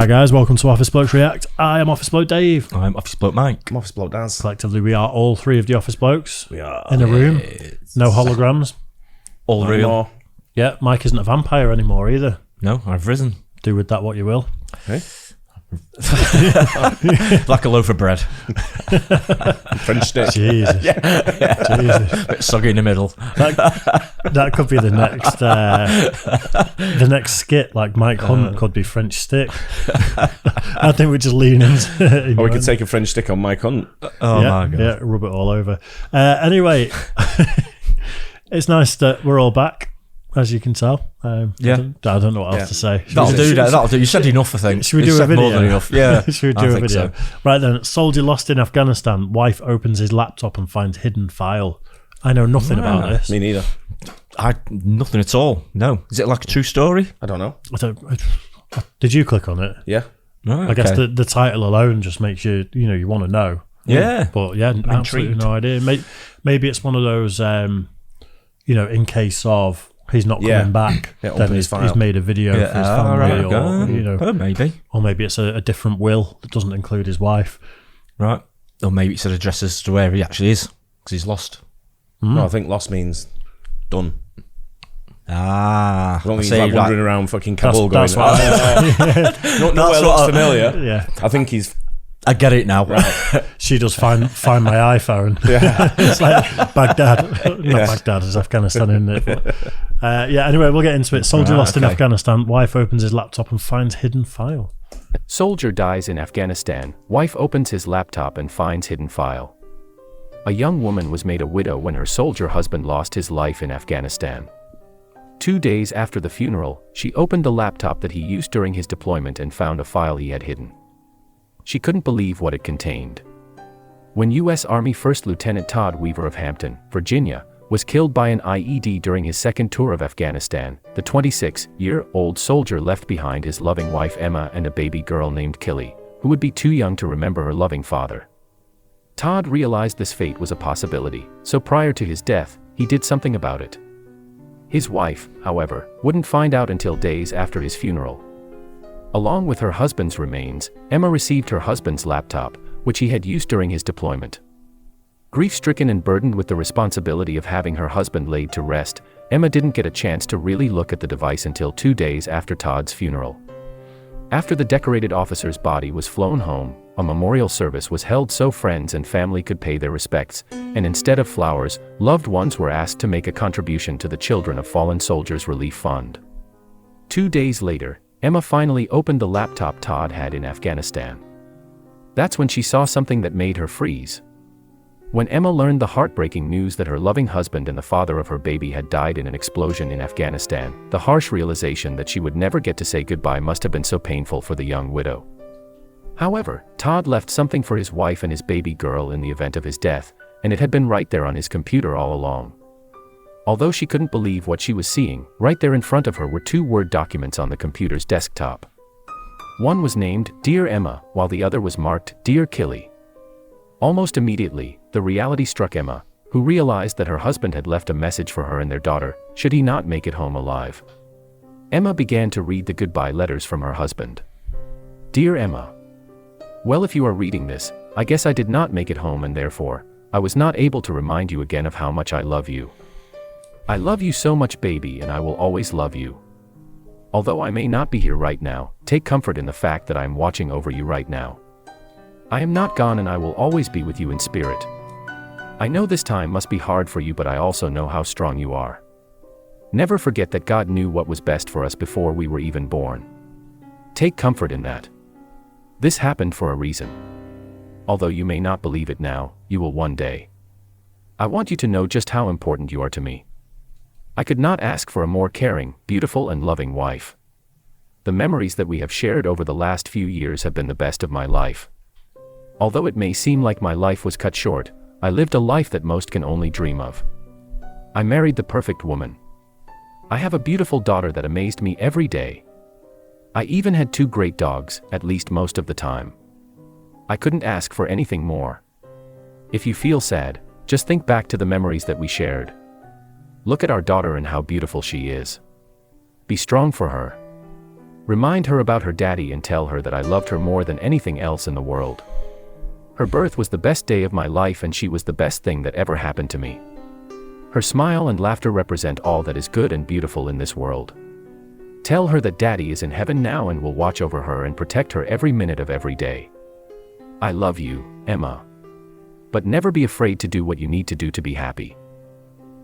Hi guys, welcome to Office Blokes React. I am Office Bloke Dave. I'm Office Bloke Mike. I'm Office Bloke Daz. Collectively, we are all three of the Office Blokes. We are. In a room. No holograms. All real. Yeah, Mike isn't a vampire anymore either. No, I've risen. Do with that what you will. Hey? Like a loaf of bread. French stick. Jesus. Jesus. Bit soggy in the middle. That could be the next skit. Like Mike Hunt could be French stick. I think we just lean into. Or we could take a French stick on Mike Hunt. Oh my God. Yeah, rub it all over. Anyway, it's nice that we're all back. As you can tell, Yeah. I don't know what else to say. That'll do. You said enough, I think. Should we You do a said video? More than enough. Yeah. Should we I do a think video? so. Right then, soldier lost in Afghanistan. Wife opens his laptop and finds hidden file. I know nothing about this. Me neither. Nothing at all. No. Is it like a true story? I don't know. Did you click on it? Yeah. Right, I guess okay. the title alone just makes you want to know. Yeah. But yeah, absolutely no idea. Maybe it's one of those, in case of he's not coming back, Yeah, then open his file. he's made a video for his family, maybe. or maybe it's a different will that doesn't include his wife. Right. Or maybe it's an address as to where he actually is because he's lost. No, I think lost means done. Ah. I don't think he's like wandering around fucking Kabul That's going, nowhere looks familiar. Yeah, I think he's... I get it now. Right. she does find my iPhone. Yeah. It's like Baghdad, not Baghdad, it's Afghanistan, isn't it? But, anyway, we'll get into it. Soldier lost in Afghanistan. Wife opens his laptop and finds hidden file. Soldier dies in Afghanistan. Wife opens his laptop and finds hidden file. A young woman was made a widow when her soldier husband lost his life in Afghanistan. 2 days after the funeral, she opened the laptop that he used during his deployment and found a file he had hidden. She couldn't believe what it contained. When U.S. Army First Lieutenant Todd Weaver of Hampton, Virginia, was killed by an IED during his second tour of Afghanistan, the 26-year-old soldier left behind his loving wife Emma and a baby girl named Killy, who would be too young to remember her loving father. Todd realized this fate was a possibility, so prior to his death, he did something about it. His wife, however, wouldn't find out until days after his funeral. Along with her husband's remains, Emma received her husband's laptop, which he had used during his deployment. Grief-stricken and burdened with the responsibility of having her husband laid to rest, Emma didn't get a chance to really look at the device until 2 days after Todd's funeral. After the decorated officer's body was flown home, a memorial service was held so friends and family could pay their respects, and instead of flowers, loved ones were asked to make a contribution to the Children of Fallen Soldiers Relief Fund. 2 days later, Emma finally opened the laptop Todd had in Afghanistan. That's when she saw something that made her freeze. When Emma learned the heartbreaking news that her loving husband and the father of her baby had died in an explosion in Afghanistan, the harsh realization that she would never get to say goodbye must have been so painful for the young widow. However, Todd left something for his wife and his baby girl in the event of his death, and it had been right there on his computer all along. Although she couldn't believe what she was seeing, right there in front of her were 2 Word documents on the computer's desktop. One was named Dear Emma, while the other was marked Dear Killy. Almost immediately, the reality struck Emma, who realized that her husband had left a message for her and their daughter, should he not make it home alive. Emma began to read the goodbye letters from her husband. Dear Emma. Well, if you are reading this, I guess I did not make it home and therefore, I was not able to remind you again of how much I love you. I love you so much, baby, and I will always love you. Although I may not be here right now, take comfort in the fact that I am watching over you right now. I am not gone and I will always be with you in spirit. I know this time must be hard for you, but I also know how strong you are. Never forget that God knew what was best for us before we were even born. Take comfort in that. This happened for a reason. Although you may not believe it now, you will one day. I want you to know just how important you are to me. I could not ask for a more caring, beautiful and loving wife. The memories that we have shared over the last few years have been the best of my life. Although it may seem like my life was cut short, I lived a life that most can only dream of. I married the perfect woman. I have a beautiful daughter that amazed me every day. I even had 2 great dogs, at least most of the time. I couldn't ask for anything more. If you feel sad, just think back to the memories that we shared. Look at our daughter and how beautiful she is. Be strong for her. Remind her about her daddy and tell her that I loved her more than anything else in the world. Her birth was the best day of my life and she was the best thing that ever happened to me. Her smile and laughter represent all that is good and beautiful in this world. Tell her that daddy is in heaven now and will watch over her and protect her every minute of every day. I love you, Emma. But never be afraid to do what you need to do to be happy.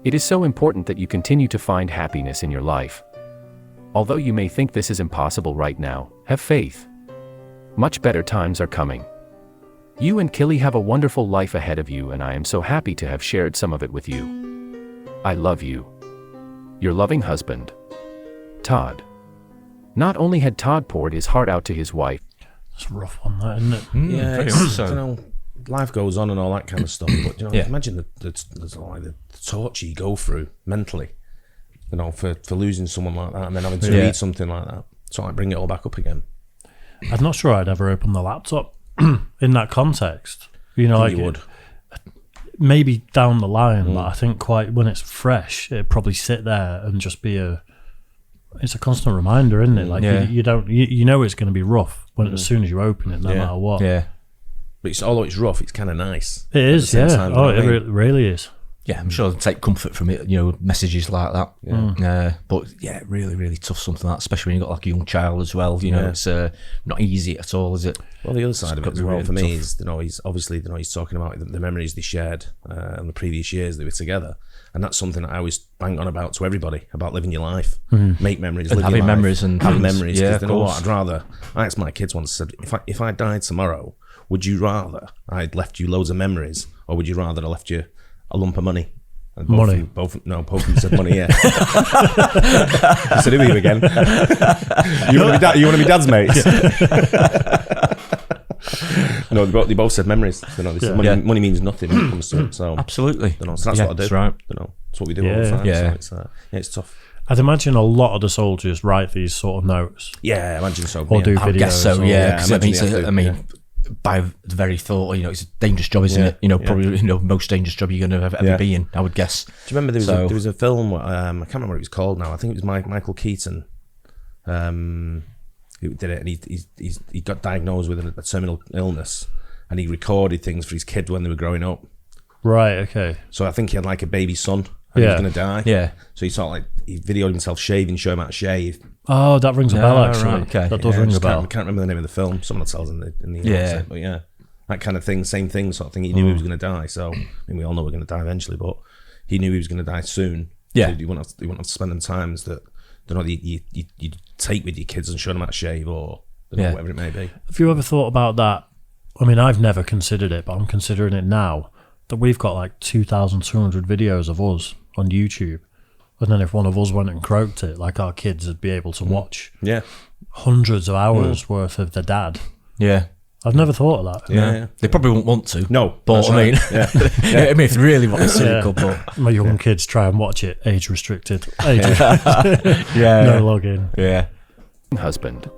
It is so important that you continue to find happiness in your life. Although you may think this is impossible right now, have faith. Much better times are coming. You and Killy have a wonderful life ahead of you and I am so happy to have shared some of it with you. I love you. Your loving husband, Todd. Not only had Todd poured his heart out to his wife. It's a rough one, that, isn't it? Yeah, it's, you know, life goes on and all that kind of stuff. But you know, imagine the torture you go through mentally, you know, for losing someone like that and then having to read something like that. So I bring it all back up again. I'm not sure I'd ever open the laptop in that context. You know, like you would. Maybe down the line, but I think quite when it's fresh, it'd probably sit there and just be it's a constant reminder, isn't it? Like you know it's going to be rough when as soon as you open it, no matter what. Yeah. But although it's rough, it's kind of nice. It is, yeah. Oh, it really is. Yeah, I'm sure they'll take comfort from it, you know, messages like that. But yeah, really, really tough something like that, especially when you've got like a young child as well. You know, it's not easy at all, is it? Well, the other side of it as well for me is, you know, he's obviously, you know, he's talking about the memories they shared and the previous years they were together. And that's something that I always bang on about to everybody, about living your life. Make memories, and live having your life, memories and have memories. Yeah, you know what, I asked my kids once, I said, if I died tomorrow, would you rather I'd left you loads of memories or would you rather I left you a lump of money? And both of them said money, yeah. I said, who are you again? You want to be dad's mates? No, they both said memories. You know, they said money means nothing when it comes to it. So absolutely. You know, so that's what I do. That's right. You know, that's what we do all the time. Yeah. So it's tough. I'd imagine a lot of the soldiers write these sort of notes. Yeah, I imagine so. Or do videos. I guess so, yeah. I mean, by the very thought, you know, it's a dangerous job, isn't it? You know, probably most dangerous job you're going to ever be in, I would guess. Do you remember there was a film? I can't remember what it was called now. I think it was Michael Keaton. Who did it, and he got diagnosed with a terminal illness, and he recorded things for his kid when they were growing up. Right. Okay. So I think he had like a baby son, and he was going to die. Yeah. So he sort of like he videoed himself shaving, showing him how to shave. Oh, that rings a bell actually. Right, okay. That does ring a bell. I can't remember the name of the film. Someone tells in the but yeah, that kind of thing, same thing, sort of thing. He knew he was going to die. So I mean, we all know we're going to die eventually, but he knew he was going to die soon. Yeah. So you wouldn't have to spend them times that you take with your kids and show them how to shave or whatever it may be. Have you ever thought about that? I mean, I've never considered it, but I'm considering it now, that we've got like 2,200 videos of us on YouTube. And then if one of us went and croaked it, like our kids would be able to watch hundreds of hours worth of the dad. Yeah. I've never thought of that. Yeah. They probably won't want to. No. But I mean, I mean, if they really want to see a couple. My young kids try and watch it, age restricted. No login. Yeah. Husband,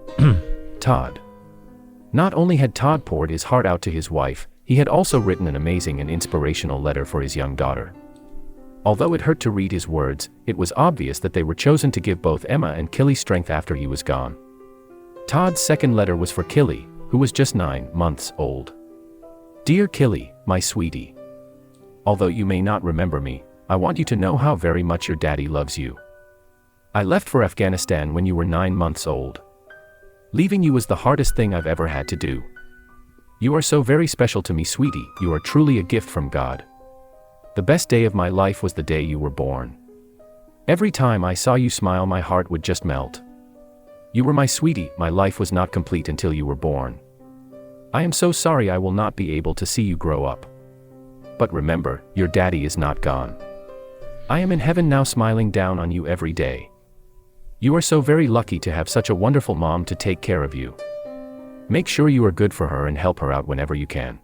Todd. Not only had Todd poured his heart out to his wife, he had also written an amazing and inspirational letter for his young daughter. Although it hurt to read his words, it was obvious that they were chosen to give both Emma and Killy strength after he was gone. Todd's second letter was for Killy, who was just 9 months old. Dear Killy, my sweetie. Although you may not remember me, I want you to know how very much your daddy loves you. I left for Afghanistan when you were 9 months old. Leaving you was the hardest thing I've ever had to do. You are so very special to me, sweetie. You are truly a gift from God. The best day of my life was the day you were born. Every time I saw you smile, my heart would just melt. You were my sweetie. My life was not complete until you were born. I am so sorry I will not be able to see you grow up. But remember, your daddy is not gone. I am in heaven now, smiling down on you every day. You are so very lucky to have such a wonderful mom to take care of you. Make sure you are good for her and help her out whenever you can.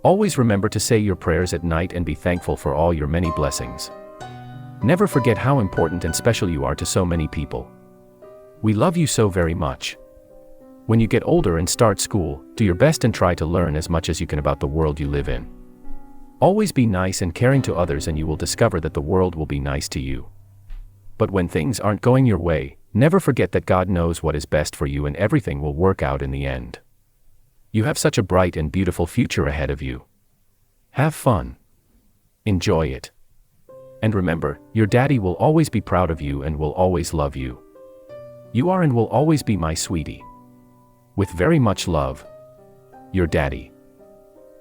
Always remember to say your prayers at night and be thankful for all your many blessings. Never forget how important and special you are to so many people. We love you so very much. When you get older and start school, do your best and try to learn as much as you can about the world you live in. Always be nice and caring to others and you will discover that the world will be nice to you. But when things aren't going your way, never forget that God knows what is best for you and everything will work out in the end. You have such a bright and beautiful future ahead of you. Have fun. Enjoy it. And remember, your daddy will always be proud of you and will always love you. You are and will always be my sweetie. With very much love, your daddy.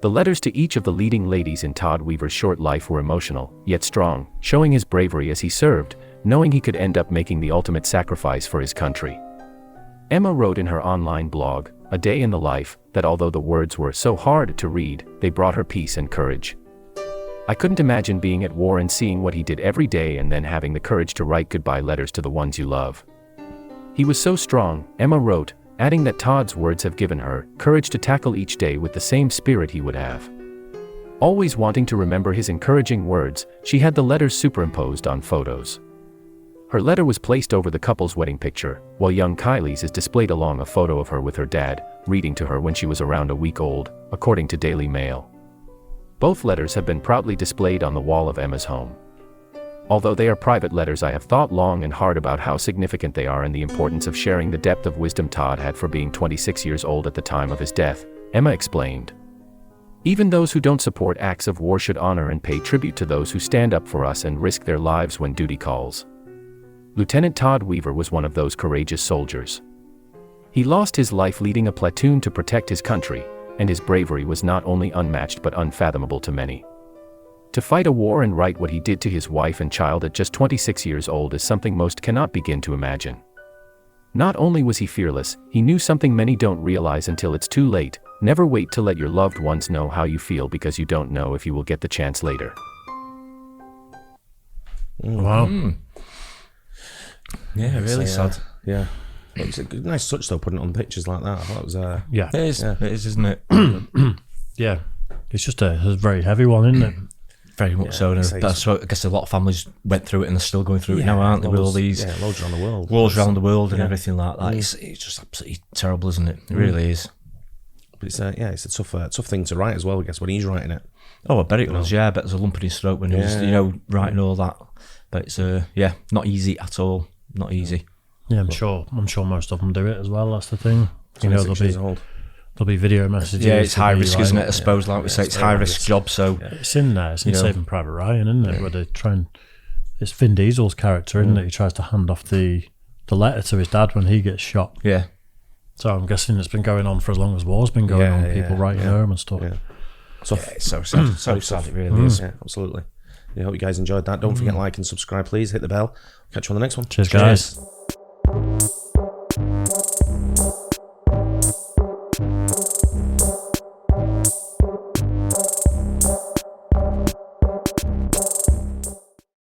The letters to each of the leading ladies in Todd Weaver's short life were emotional, yet strong, showing his bravery as he served, knowing he could end up making the ultimate sacrifice for his country. Emma wrote in her online blog, A Day in the Life, that although the words were so hard to read, they brought her peace and courage. I couldn't imagine being at war and seeing what he did every day and then having the courage to write goodbye letters to the ones you love. He was so strong, Emma wrote, adding that Todd's words have given her courage to tackle each day with the same spirit he would have. Always wanting to remember his encouraging words, she had the letters superimposed on photos. Her letter was placed over the couple's wedding picture, while young Kylie's is displayed along a photo of her with her dad, reading to her when she was around a week old, according to Daily Mail. Both letters have been proudly displayed on the wall of Emma's home. Although they are private letters, I have thought long and hard about how significant they are and the importance of sharing the depth of wisdom Todd had for being 26 years old at the time of his death, Emma explained. Even those who don't support acts of war should honor and pay tribute to those who stand up for us and risk their lives when duty calls. Lieutenant Todd Weaver was one of those courageous soldiers. He lost his life leading a platoon to protect his country, and his bravery was not only unmatched but unfathomable to many. To fight a war and write what he did to his wife and child at just 26 years old is something most cannot begin to imagine. Not only was he fearless, he knew something many don't realize until it's too late: never wait to let your loved ones know how you feel because you don't know if you will get the chance later. Wow. Yeah, really sad. Yeah. It's a nice touch though, putting it on pictures like that. I thought it was Yeah. It is, Yeah. it is, isn't it? Yeah. It's just a very heavy one, isn't it? Very much so. And I guess a lot of families went through it and are still going through it now, aren't they? With all these loads around the world. wars around the world and everything like that. It's just absolutely terrible, isn't it? It really is. But it's a tough thing to write as well, I guess, when he's writing it. Oh, I bet it was. Yeah, I bet there's a lump in his throat when he was, writing all that. But it's not easy at all. Not easy. Yeah, I'm sure most of them do it as well. That's the thing. There'll be video messages. Yeah, it's high risk, isn't it? I suppose, like we say, it's high risk job. So it's in there. It's in Saving Private Ryan, isn't it? Where they try and it's Vin Diesel's character, isn't it? He tries to hand off the letter to his dad when he gets shot. Yeah. So I'm guessing it's been going on for as long as war's been going on. People writing home and stuff. Yeah. It's so sad. So sad. It really is. Yeah, absolutely. I hope you guys enjoyed that. Don't forget to like and subscribe, please. Hit the bell. Catch you on the next one. Cheers. Guys.